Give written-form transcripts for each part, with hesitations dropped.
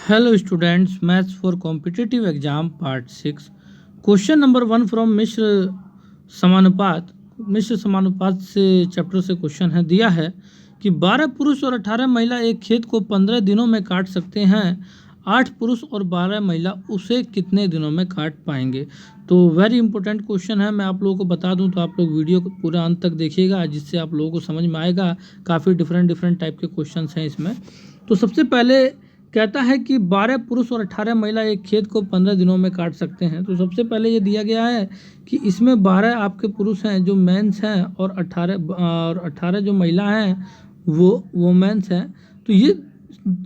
Hello students, Maths for Competitive Exam Part 6. Question number 1 from मिश्र समानुपात। मिश्र समानुपात से chapter से question है, दिया है कि 12 पुरुष और 18 महिला एक खेत को 15 दिनों में काट सकते हैं। 8 पुरुष और 12 महिला उसे कितने दिनों में काट पाएंगे। तो वेरी इंपॉर्टेंट क्वेश्चन है। मैं आप लोगों को बता दूं तो आप लोग वीडियो को पूरा अंत तक देखिएगा, जिससे आप लोगों को समझ में आएगा। काफ़ी डिफरेंट टाइप के क्वेश्चन हैं इसमें। तो सबसे पहले कहता है कि 12 पुरुष और 18 महिला एक खेत को 15 दिनों में काट सकते हैं। तो सबसे पहले ये दिया गया है कि इसमें 12 आपके पुरुष हैं जो मेंस हैं, और 18 जो महिला हैं वो वुमेन्स हैं। तो ये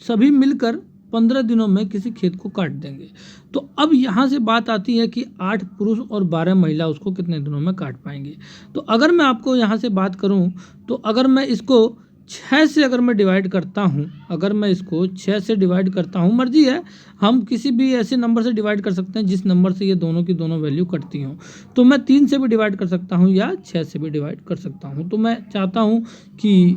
सभी मिलकर 15 दिनों में किसी खेत को काट देंगे। तो अब यहाँ से बात आती है कि 8 पुरुष और 12 महिला उसको कितने दिनों में काट पाएंगे। तो अगर मैं आपको यहाँ से बात करूँ, तो अगर मैं इसको 6 से अगर मैं डिवाइड करता हूँ, अगर मैं इसको 6 से डिवाइड करता हूँ, मर्जी है, हम किसी भी ऐसे नंबर से डिवाइड कर सकते हैं जिस नंबर से ये दोनों की दोनों वैल्यू कटती हों। तो मैं 3 से भी डिवाइड कर सकता हूँ या 6 से भी डिवाइड कर सकता हूँ। तो मैं चाहता हूँ कि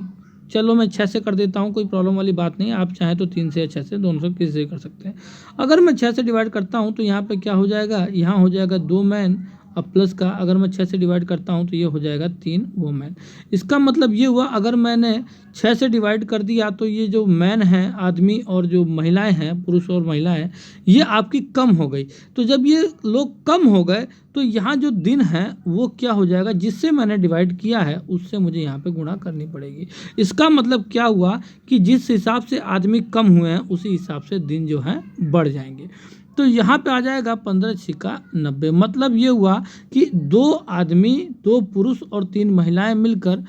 चलो मैं 6 से कर देता हूँ, कोई प्रॉब्लम वाली बात नहीं है। आप चाहें तो 3 से या 6 से, दोनों से किसी से कर सकते हैं। अगर मैं 6 से डिवाइड करता हूँ तो यहाँ पे क्या हो जाएगा, यहाँ हो जाएगा 2 मैन, अब प्लस का अगर मैं 6 से डिवाइड करता हूँ तो ये हो जाएगा 3 वुमेन। इसका मतलब ये हुआ, अगर मैंने 6 से डिवाइड कर दिया तो ये जो मैन हैं आदमी और जो महिलाएं हैं पुरुष और महिलाएं, ये आपकी कम हो गई। तो जब ये लोग कम हो गए तो यहाँ जो दिन है वो क्या हो जाएगा, जिससे मैंने डिवाइड किया है उससे मुझे यहाँ पे गुणा करनी पड़ेगी। इसका मतलब क्या हुआ कि जिस हिसाब से आदमी कम हुए हैं उसी हिसाब से दिन जो है बढ़ जाएंगे। तो यहाँ पे आ जाएगा 15 छिक्का 90। मतलब ये हुआ कि 2 आदमी, 2 पुरुष और 3 महिलाएं मिलकर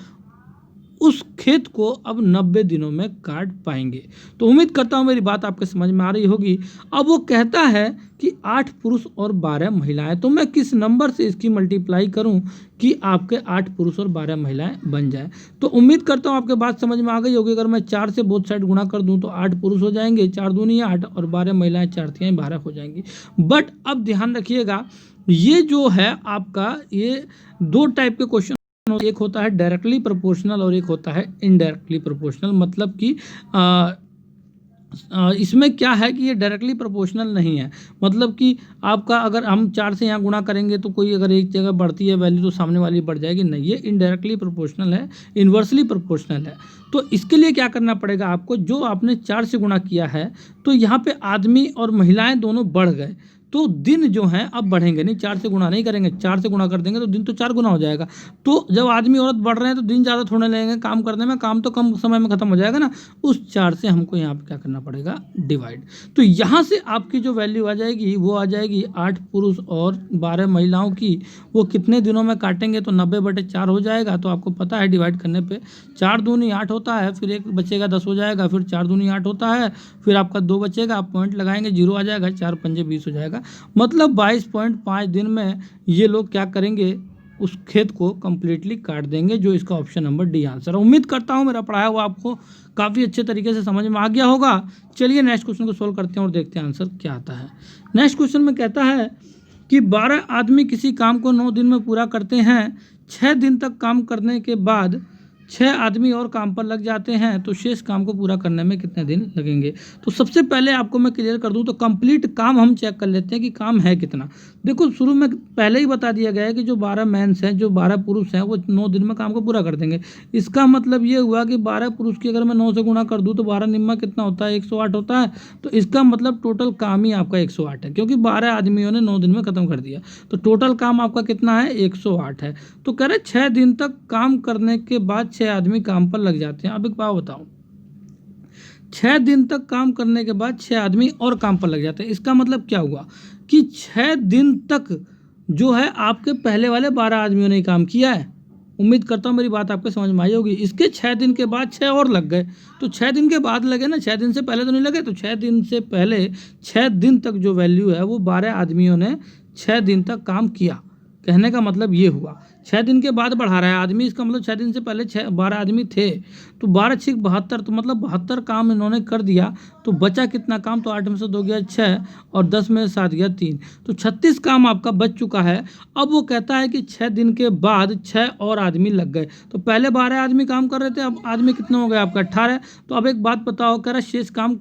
उस खेत को अब 90 दिनों में काट पाएंगे। तो उम्मीद करता हूँ मेरी बात आपके समझ में आ रही होगी। अब वो कहता है कि 8 पुरुष और 12 महिलाएं, तो मैं किस नंबर से इसकी मल्टीप्लाई करूं कि आपके 8 पुरुष और 12 महिलाएं बन जाए। तो उम्मीद करता हूँ आपके बात समझ में आ गई होगी। अगर मैं 4 से बोथ साइड गुणा कर दूं तो 8 पुरुष हो जाएंगे, 4 दूनी 8, और 12 महिलाएं 4 तिहाई 12 हो जाएंगी। बट अब ध्यान रखिएगा, ये जो है आपका, ये 2 टाइप के क्वेश्चन, एक होता है डायरेक्टली प्रोपोर्शनल और एक होता है इनडायरेक्टली प्रोपोर्शनल। मतलब कि इसमें क्या है कि ये डायरेक्टली प्रोपोर्शनल नहीं है। मतलब कि आपका अगर हम 4 से यहाँ गुणा करेंगे तो कोई अगर एक जगह बढ़ती है वैल्यू तो सामने वाली बढ़ जाएगी, नहीं, ये इनडायरेक्टली प्रोपोर्शनल है, इन्वर्सली प्रोपोर्शनल है। तो इसके लिए क्या करना पड़ेगा आपको, जो आपने 4 से गुणा किया है तो यहाँ पे आदमी और महिलाएं दोनों बढ़ गए, तो दिन जो हैं अब बढ़ेंगे नहीं। 4 से गुणा नहीं करेंगे, 4 से गुणा कर देंगे तो दिन तो 4 गुना हो जाएगा। तो जब आदमी औरत बढ़ रहे हैं तो दिन ज़्यादा थोड़े लगेंगे काम करने में, काम तो कम समय में खत्म हो जाएगा ना। उस 4 से हमको यहाँ पे क्या करना पड़ेगा, डिवाइड। तो यहाँ से आपकी जो वैल्यू आ जाएगी वो आ जाएगी 8 पुरुष और 12 महिलाओं की, वो कितने दिनों में काटेंगे, तो 90/4 हो जाएगा। तो आपको पता है डिवाइड करने पर 4 दूनी 8 होता है, फिर एक बचेगा 10 हो जाएगा, फिर 4 दूनी 8 होता है, फिर आपका 2 बचेगा, आप पॉइंट लगाएंगे, 0 आ जाएगा, 4 पंजे 20 हो जाएगा। मतलब 22.5 दिन में ये लोग क्या करेंगे, उस खेत को कंप्लीटली काट देंगे, जो इसका ऑप्शन नंबर डी आंसर है। उम्मीद करता हूँ मेरा पढ़ाया हुआ आपको काफ़ी अच्छे तरीके से समझ में आ गया होगा। चलिए नेक्स्ट क्वेश्चन को सोल्व करते हैं और देखते हैं आंसर क्या आता है। नेक्स्ट क्वेश्चन में कहता है कि 12 आदमी किसी काम को 9 दिन में पूरा करते हैं। 6 दिन तक काम करने के बाद 6 आदमी और काम पर लग जाते हैं, तो शेष काम को पूरा करने में कितने दिन लगेंगे। तो सबसे पहले आपको मैं क्लियर कर दूं तो कंप्लीट काम हम चेक कर लेते हैं कि काम है कितना। देखो शुरू में पहले ही बता दिया गया है कि जो 12 मेंस हैं, जो 12 पुरुष हैं, वो 9 दिन में काम को पूरा कर देंगे। इसका मतलब ये हुआ कि 12 पुरुष की अगर मैं 9 से गुणा कर दूँ तो 12 निम्मा कितना होता है, 108 होता है। तो इसका मतलब टोटल काम ही आपका 108 है, क्योंकि 12 आदमियों ने 9 दिन में ख़त्म कर दिया। तो टोटल काम आपका कितना है, 108 है। तो कह रहे 6 दिन तक काम करने के बाद 6 आदमी काम पर लग जाते हैं। अब एक बात बताओ, 6 दिन तक काम करने के बाद 6 आदमी और काम पर लग जाते हैं। इसका मतलब क्या हुआ कि 6 दिन तक जो है आपके पहले वाले 12 आदमियों ने काम किया है। उम्मीद करता हूँ मेरी बात आपको समझ में आई होगी। इसके 6 दिन के बाद 6 और लग गए, तो 6 दिन के बाद लगे ना, 6 दिन से पहले तो नहीं लगे। तो 6 दिन से पहले 6 दिन तक जो वैल्यू है वो 12 आदमियों ने 6 दिन तक काम किया। कहने का मतलब ये हुआ 6 दिन के बाद बढ़ा रहा है आदमी, इसका मतलब 6 दिन से पहले 12 आदमी थे, तो 12 छिक 72, तो मतलब 72 काम इन्होंने कर दिया। तो बचा कितना काम, तो 8 में से 2 गया 6 और 10 में से 7 गया 3, तो 36 काम आपका बच चुका है। अब वो कहता है कि 6 दिन के बाद 6 और आदमी लग गए। तो पहले 12 आदमी काम कर रहे थे, अब आदमी कितने हो गए आपका 18। तो अब एक बात बताओ, कह रहा शेष काम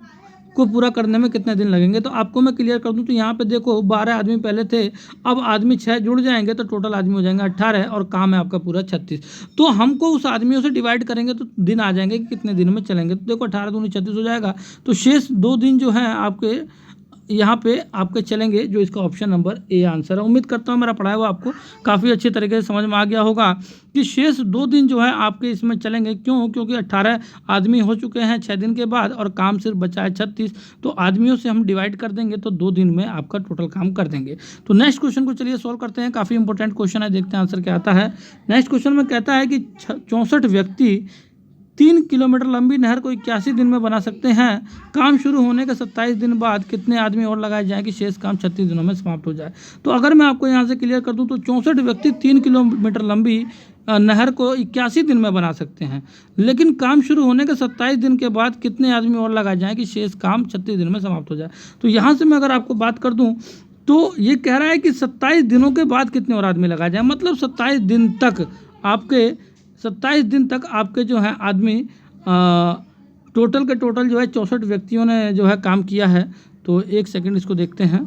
को पूरा करने में कितने दिन लगेंगे। तो आपको मैं क्लियर कर दूं तो यहाँ पे देखो 12 आदमी पहले थे, अब आदमी 6 जुड़ जाएंगे तो टोटल आदमी हो जाएंगे 18 और काम है आपका पूरा 36। तो हमको उस आदमियों से डिवाइड करेंगे तो दिन आ जाएंगे कि कितने दिन में चलेंगे। तो देखो 18 दूनी 36 हो जाएगा, तो शेष 2 दिन जो है आपके यहाँ पे आपके चलेंगे, जो इसका ऑप्शन नंबर ए आंसर है। उम्मीद करता हूँ मेरा पढ़ाया हुआ आपको काफ़ी अच्छे तरीके से समझ में आ गया होगा कि शेष 2 दिन जो है आपके इसमें चलेंगे। क्यों? क्योंकि 18 आदमी हो चुके हैं 6 दिन के बाद और काम सिर्फ बचा है 36, तो आदमियों से हम डिवाइड कर देंगे तो 2 दिन में आपका टोटल काम कर देंगे। तो नेक्स्ट क्वेश्चन को चलिए सॉल्व करते हैं, काफ़ी इंपॉर्टेंट क्वेश्चन है, देखते हैं आंसर क्या आता है। नेक्स्ट क्वेश्चन में कहता है कि 64 व्यक्ति 3 किलोमीटर लंबी नहर को 81 दिन में बना सकते हैं। काम शुरू होने के 27 दिन बाद कितने आदमी और लगाए जाएं कि शेष काम 36 दिनों में समाप्त हो जाए। तो अगर मैं आपको यहाँ से क्लियर कर दूं तो 64 व्यक्ति 3 किलोमीटर लंबी नहर को 81 दिन में बना सकते हैं, लेकिन काम शुरू होने के 27 दिन के बाद कितने आदमी और लगाए जाएं कि शेष काम 36 दिन में समाप्त हो जाए। तो यहाँ से मैं अगर आपको बात कर दूँ तो ये कह रहा है कि 27 दिनों के बाद कितने और आदमी लगाए जाएं, मतलब 27 दिन तक आपके 27 दिन तक आपके जो है आदमी टोटल के टोटल जो है 64 व्यक्तियों ने जो है काम किया है। तो एक सेकंड इसको देखते हैं।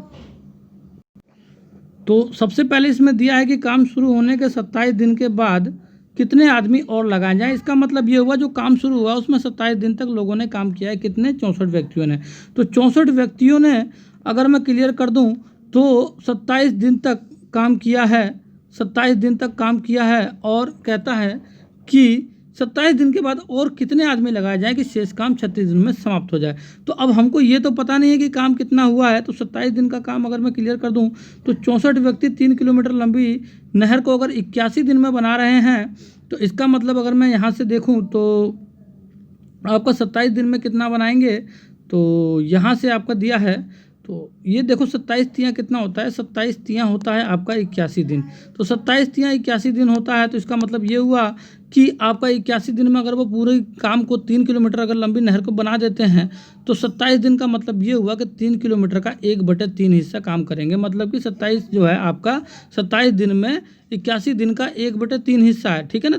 तो सबसे पहले इसमें दिया है कि काम शुरू होने के 27 दिन के बाद कितने आदमी और लगाए जाएं। इसका मतलब ये हुआ जो काम शुरू हुआ उसमें 27 दिन तक लोगों ने काम किया है, कितने? 64 व्यक्तियों ने। तो 64 व्यक्तियों ने अगर मैं क्लियर कर दूं तो 27 दिन तक काम किया है, 27 दिन तक काम किया है और कहता है कि 27 दिन के बाद और कितने आदमी लगाए जाएं कि शेष काम 36 दिन में समाप्त हो जाए। तो अब हमको ये तो पता नहीं है कि काम कितना हुआ है, तो 27 दिन का काम अगर मैं क्लियर कर दूं तो 64 व्यक्ति 3 किलोमीटर लंबी नहर को अगर 81 दिन में बना रहे हैं, तो इसका मतलब अगर मैं यहाँ से देखूँ तो आपका 27 दिन में कितना बनाएंगे। तो यहाँ से आपका दिया है, तो ये देखो 27 तियाँ कितना होता है, 27 तियाँ होता है आपका 81 दिन। तो 27 तियाँ 81 दिन होता है, तो इसका मतलब ये हुआ कि आपका 81 दिन में अगर वो पूरे काम को 3 किलोमीटर अगर लंबी नहर को बना देते हैं तो 27 दिन का मतलब ये हुआ कि 3 किलोमीटर का 1/3 हिस्सा काम करेंगे। मतलब कि 27 जो है आपका 27 दिन में 81 दिन का 1/3 हिस्सा है, ठीक है ना।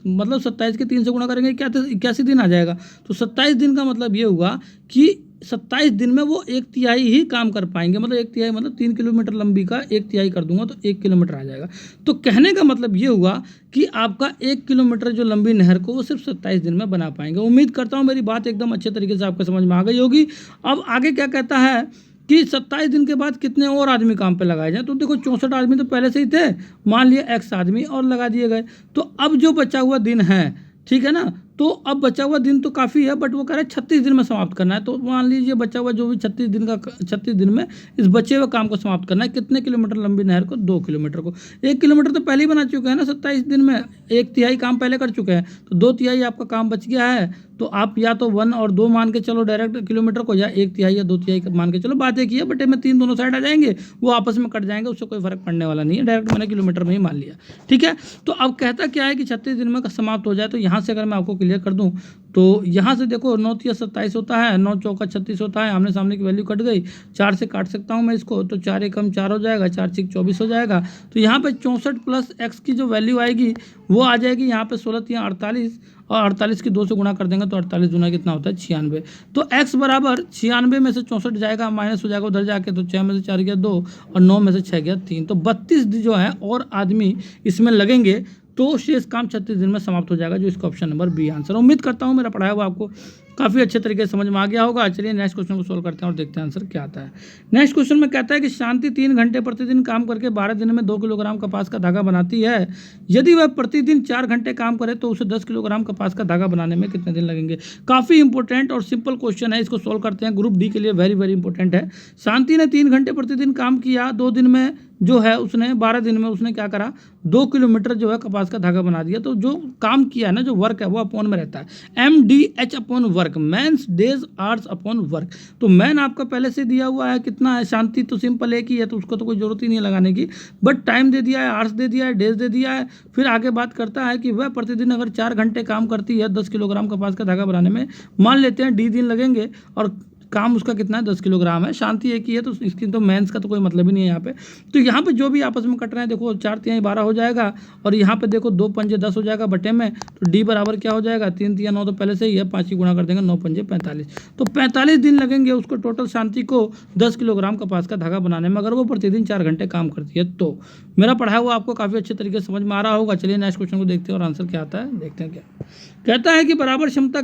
मतलब 27 के 3 से गुणा करेंगे क्या, तो 81 दिन आ जाएगा। तो 27 दिन का मतलब ये हुआ कि 27 दिन में वो 1/3 ही काम कर पाएंगे। मतलब 1/3 मतलब 3 किलोमीटर लंबी का 1/3 कर दूंगा तो 1 किलोमीटर आ जाएगा। तो कहने का मतलब ये हुआ कि आपका 1 किलोमीटर जो लंबी नहर को वो सिर्फ 27 दिन में बना पाएंगे। उम्मीद करता हूँ मेरी बात एकदम अच्छे तरीके से आपको समझ में आ गई होगी। अब आगे क्या कहता है कि 27 दिन के बाद कितने और आदमी काम पे लगाए जाएं। तो देखो 64 आदमी तो पहले से ही थे, मान लिया x आदमी और लगा दिए गए। तो अब जो बचा हुआ दिन है, ठीक है ना, तो अब बचा हुआ दिन तो काफ़ी है, बट वो कह रहा है 36 दिन में समाप्त करना है। तो मान लीजिए बचा हुआ जो भी 36 दिन में इस बचे हुए काम को समाप्त करना है। कितने किलोमीटर लंबी नहर को? 2 किलोमीटर को। 1 किलोमीटर तो पहले ही बना चुके हैं ना 27 दिन में, 1/3 काम पहले कर चुके हैं, तो 2/3 आपका काम बच गया है। तो आप या तो 1 और 2 मान के चलो डायरेक्ट किलोमीटर को, या 1/3 या 2/3 मान के चलो। बात एक ही है, बटे में 3 दोनों साइड आ जाएंगे, वो आपस में कट जाएंगे, उससे कोई फर्क पड़ने वाला नहीं है। डायरेक्ट मैंने किलोमीटर में ही मान लिया, ठीक है। तो अब कहता क्या है कि 36 दिन में समाप्त हो जाए। तो यहाँ से अगर मैं आपको क्लियर कर दूँ तो यहाँ से देखो 9 × 27 होता है, 9 × 4 = 36 होता है। आमने सामने की वैल्यू कट गई, 4 से काट सकता हूँ मैं इसको, तो 4 × 1 = 4 हो जाएगा, 4 × 6 = 24 हो जाएगा। तो यहाँ पे 64 + x की जो वैल्यू आएगी वो आ जाएगी यहाँ पे 16 × 48, और 48 की 2 से गुणा कर देंगे तो 48 दूना कितना होता है 96। तो x बराबर 96 में से 64 जाएगा, माइनस हो जाएगा उधर जाके, तो 6 में से 4 गया 2 और 9 में से 6 गया 3। तो 32 जो है और आदमी इसमें लगेंगे, तो शेष काम 36 दिन में समाप्त हो जाएगा, जो इसका ऑप्शन नंबर बी आंसर। उम्मीद करता हूँ मेरा पढ़ाया हुआ आपको काफ़ी अच्छे तरीके से समझ में आ गया होगा। चलिए नेक्स्ट क्वेश्चन को सोल्व करते हैं और देखते हैं आंसर क्या आता है। नेक्स्ट क्वेश्चन में कहता है कि शांति 3 घंटे प्रतिदिन काम करके 12 दिन में 2 किलोग्राम कपास का धागा बनाती है। यदि वह प्रतिदिन 4 घंटे काम करे तो उसे 10 किलोग्राम कपास का धागा बनाने में कितने दिन लगेंगे। काफ़ी इंपॉर्टेंट और सिंपल क्वेश्चन है, इसको सोल्व करते हैं। ग्रुप डी के लिए वेरी वेरी इंपॉर्टेंट है। शांति ने 3 घंटे प्रतिदिन काम किया, 2 दिन में जो है उसने 12 दिन में उसने क्या करा, 2 किलोमीटर जो है कपास का धागा बना दिया। तो जो काम किया है ना, जो वर्क है वो अपॉन में रहता है, MDH upon work, man's days hours upon work. तो मैन आपका पहले से दिया हुआ है कितना है, शांति तो सिंपल एक ही है तो उसको तो कोई जरूरत ही नहीं है लगाने की, बट टाइम दे दिया है, आवर्स दे दिया है, डेज दे दिया है। फिर आगे बात करता है कि वह प्रतिदिन अगर 4 घंटे काम करती है 10 किलोग्राम कपास का धागा बनाने में, मान लेते हैं डी दिन लगेंगे और काम उसका कितना है 10 किलोग्राम है, शांति एक ही है, तो इसकी तो मेंस का तो कोई मतलब ही नहीं है यहाँ पे। तो यहाँ पे जो भी आपस में कट रहे हैं देखो 4 तिहाई 12 हो जाएगा, और यहाँ पे देखो 2 पंजे 10 हो जाएगा बटे में, तो डी बराबर क्या हो जाएगा 3 तिया 9 तो पहले से ही है, 5 की गुणा कर देंगे 9 पंजे 45, तो 45 दिन लगेंगे उसको टोटल शांति को 10 किलोग्राम कपास का धागा बनाने में, अगर वो प्रतिदिन 4 घंटे काम करती है तो। मेरा पढ़ा हुआ आपको काफ़ी अच्छे तरीके से समझ में आ रहा होगा। चलिए नेक्स्ट क्वेश्चन को देखते हैं और आंसर क्या आता है, देखते हैं क्या कहता है कि बराबर क्षमता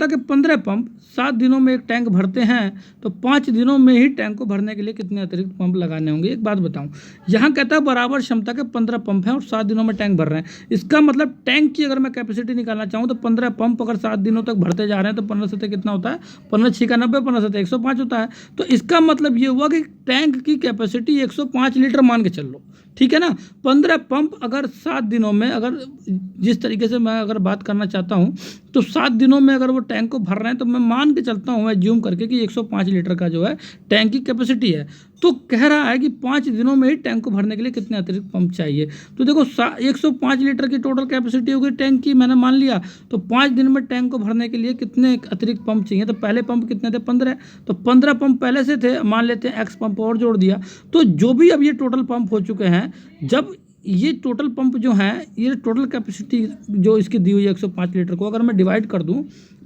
के 15 पंप 7 दिनों में एक टैंक भरते हैं, तो 5 दिनों में ही टैंक को भरने के लिए कितने अतिरिक्त पंप लगाने होंगे। एक बात बताऊं, यहाँ कहता है बराबर क्षमता के 15 पंप हैं और 7 दिनों में टैंक भर रहे हैं। इसका मतलब टैंक की अगर मैं कैपेसिटी निकालना चाहूँ तो 15 पंप अगर 7 दिनों तक भरते जा रहे हैं तो 15 से कितना होता है, 15 6 का 90, 15 से 105 होता है। तो इसका मतलब ये हुआ कि टैंक की कैपेसिटी 105 लीटर मान के चल लो, ठीक है ना। 15 पंप अगर 7 दिनों में, अगर जिस तरीके से मैं अगर बात करना चाहता हूँ तो 7 दिनों में अगर वो टैंक को भर रहे हैं, तो मैं मान के चलता हूँ एज्यूम करके कि 105 लीटर का जो है टैंक की कैपेसिटी है। तो कह रहा है कि 5 दिनों में ही टैंक को भरने के लिए कितने अतिरिक्त पंप चाहिए। तो देखो 105 लीटर की टोटल कैपेसिटी होगी टैंक की, मैंने मान लिया, तो 5 दिन में टैंक को भरने के लिए कितने अतिरिक्त पंप चाहिए। तो पहले पंप कितने थे 15, तो 15 पंप पहले से थे, मान लेते हैं एक्स पंप और जोड़ दिया, तो जो भी अब ये टोटल पंप हो चुके हैं, जब ये टोटल पंप जो हैं, ये टोटल कैपेसिटी जो इसकी दी हुई है 105 लीटर को अगर मैं डिवाइड कर दूं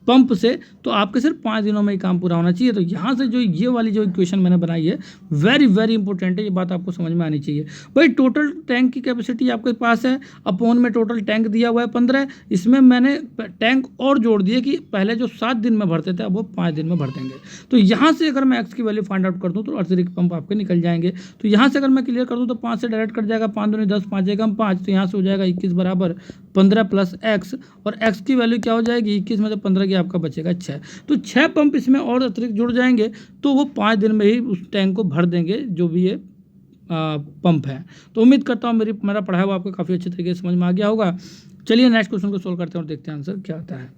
पंप से, तो आपके सिर्फ 5 दिनों में ही काम पूरा होना चाहिए। तो यहाँ से जो ये वाली जो इक्वेशन मैंने बनाई है वेरी वेरी इंपॉर्टेंट है, ये बात आपको समझ में आनी चाहिए। भाई टोटल टैंक की कैपेसिटी आपके पास है, अपोन में टोटल टैंक दिया हुआ है 15, इसमें मैंने टैंक और जोड़ दिए कि पहले जो 7 दिन में भरते थे अब वो 5 दिन में भर देंगे। तो यहाँ से अगर मैं एक्स की वैल्यू फाइंड आउट कर दूँ तो अतिरिक्त पंप आपके निकल जाएंगे। तो यहाँ से अगर मैं क्लियर कर दूँ तो 5 से डायरेक्ट कट जाएगा, 5 दूनी 10, 5 एकम 5, तो यहाँ से हो जाएगा 21 बराबर 15 प्लस एक्स, और एक्स की वैल्यू क्या हो जाएगी 21 में से 15 की आपका बचेगा 6। तो 6 पंप इसमें और अतिरिक्त जुड़ जाएंगे, तो वो 5 दिन में ही उस टैंक को भर देंगे जो भी ये पंप है। तो उम्मीद करता हूँ मेरा पढ़ाया हुआ आपको काफ़ी अच्छे तरीके से समझ में आ गया होगा। चलिए नेक्स्ट क्वेश्चन को सोल्व करते हैं और देखते हैं आंसर क्या आता है।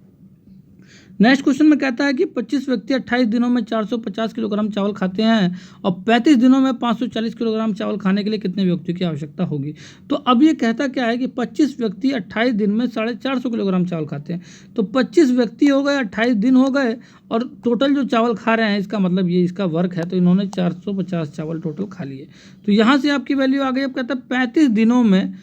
नेक्स्ट क्वेश्चन में कहता है कि 25 व्यक्ति 28 दिनों में 450 किलोग्राम चावल खाते हैं और 35 दिनों में 540 किलोग्राम चावल खाने के लिए कितने व्यक्तियों की आवश्यकता होगी। तो अब ये कहता क्या है कि 25 व्यक्ति 28 दिन में 450 किलोग्राम चावल खाते हैं, तो 25 व्यक्ति हो गए, 28 दिन हो गए, और टोटल जो चावल खा रहे हैं इसका मतलब ये इसका वर्क है, तो इन्होंने 450 चावल टोटल खा लिए। तो यहाँ से आपकी वैल्यू आ गई। अब कहता है 35 दिनों में,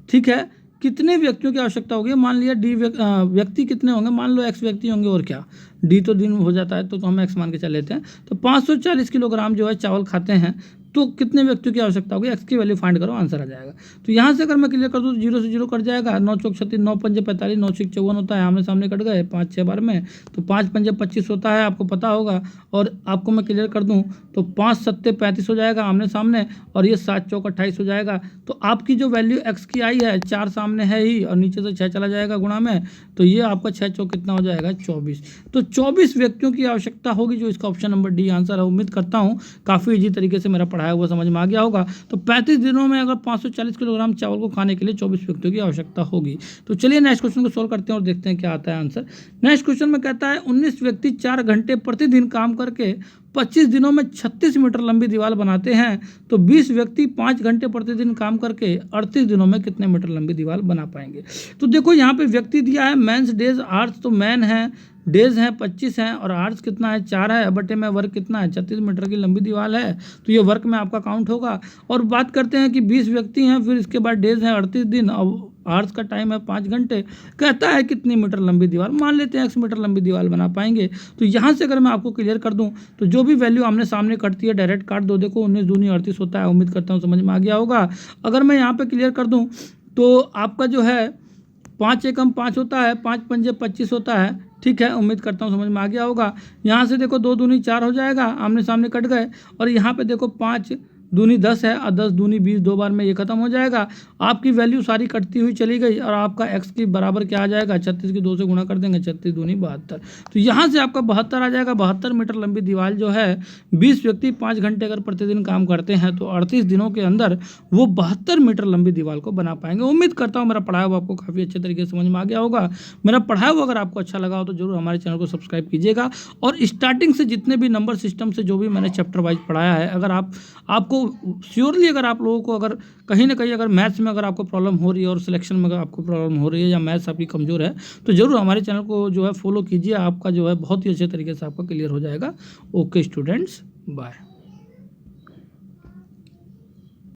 ठीक है, कितने व्यक्तियों की आवश्यकता होगी। मान लिया डी व्यक्ति कितने होंगे, मान लो एक्स व्यक्ति होंगे, और क्या डी तो दिन हो जाता है, तो हम एक्स मान के चल लेते हैं। तो 540 किलोग्राम जो है चावल खाते हैं, तो कितने व्यक्तियों की आवश्यकता होगी, एक्स की वैल्यू फाइंड करो, आंसर आ जाएगा। तो यहाँ से अगर मैं क्लियर कर दूँ तो 0 से 0 कट जाएगा, 9 चौक 36, 9 पंजे 45, 9 6 54 होता है, आमने सामने कट गए 5 6 बार में, तो 5 पंजे 25 होता है, आपको पता होगा। और आपको मैं क्लियर कर दूँ तो 5 7 35 हो जाएगा आमने सामने, और ये 7 चौक 28 हो जाएगा। तो आपकी जो वैल्यू एक्स की आई है, 4 सामने है ही और नीचे से 6 चला जाएगा गुणा में, तो ये आपका 6 चौक कितना हो जाएगा 24। तो 24 व्यक्तियों की आवश्यकता होगी, जो इसका ऑप्शन नंबर डी आंसर है। उम्मीद करता हूँ काफ़ी ईजी तरीके से मेरा पढ़ाया हुआ समझ में आ गया होगा। तो 35 दिनों में अगर 540 किलोग्राम चावल को खाने के लिए 24 व्यक्तियों की आवश्यकता होगी। तो चलिए नेक्स्ट क्वेश्चन को सोल्व करते हैं और देखते हैं क्या आता है आंसर। नेक्स्ट क्वेश्चन में कहता है 19 व्यक्ति 4 घंटे प्रतिदिन काम करके 25 दिनों में 36 मीटर लंबी दीवार बनाते हैं, तो 20 व्यक्ति 5 घंटे प्रतिदिन काम करके 38 दिनों में कितने मीटर लंबी दीवार बना पाएंगे। तो देखो यहाँ पे व्यक्ति दिया है मेंस डेज आर्ट्स, तो मैन है, डेज हैं 25 हैं, और आर्ट्स कितना है 4 है, बटे में वर्क कितना है 36 मीटर की लंबी दीवार है, तो ये वर्क में आपका काउंट होगा। और बात करते हैं कि 20 व्यक्ति हैं, फिर इसके बाद डेज हैं 38 दिन, और आर्ट्स का टाइम है 5 घंटे। कहता है कितनी मीटर लंबी दीवार, मान लेते हैं 100 मीटर लंबी दीवार बना पाएंगे। तो यहाँ से अगर मैं आपको क्लियर कर दूँ तो जो भी वैल्यू आमने सामने कटती है डायरेक्ट काट दो। देखो 19 दूनी 38 होता है, उम्मीद करता हूँ समझ में आ गया होगा। अगर मैं यहाँ पर क्लियर कर दूँ तो आपका जो है 5 एकम 5 होता है, 5 पंजे 25 होता है, ठीक है, उम्मीद करता हूँ समझ में आ गया होगा। यहाँ से देखो 2 दूनी 4 हो जाएगा, आमने सामने कट गए, और यहाँ पे देखो 5 दूनी 10 है और 10 दूनी 20, 2 बार में ये खत्म हो जाएगा। आपकी वैल्यू सारी कटती हुई चली गई, और आपका एक्स की बराबर क्या आ जाएगा 36 की 2 से गुणा कर देंगे, 36 दूनी 72। तो यहाँ से आपका 72 आ जाएगा। 72 मीटर लंबी दीवार जो है 20 व्यक्ति 5 घंटे अगर प्रतिदिन काम करते हैं तो 38 दिनों के अंदर वो 72 मीटर लंबी दीवार को बना पाएंगे। उम्मीद करता हूँ मेरा पढ़ाया हुआ आपको काफ़ी अच्छे तरीके से समझ में आ गया होगा। मेरा पढ़ाया हुआ अगर आपको अच्छा लगा हो तो जरूर हमारे चैनल को सब्सक्राइब कीजिएगा, और स्टार्टिंग से जितने भी नंबर सिस्टम से जो भी मैंने चैप्टर वाइज पढ़ाया है, अगर आपको श्योरली अगर आप लोगों को अगर कहीं ना कहीं अगर मैथ्स में अगर आपको प्रॉब्लम हो रही है और सिलेक्शन में अगर आपको प्रॉब्लम हो रही है या मैथ्स आपकी कमज़ोर है, तो ज़रूर हमारे चैनल को जो है फॉलो कीजिए, आपका जो है बहुत ही अच्छे तरीके से आपका क्लियर हो जाएगा। Okay students, bye.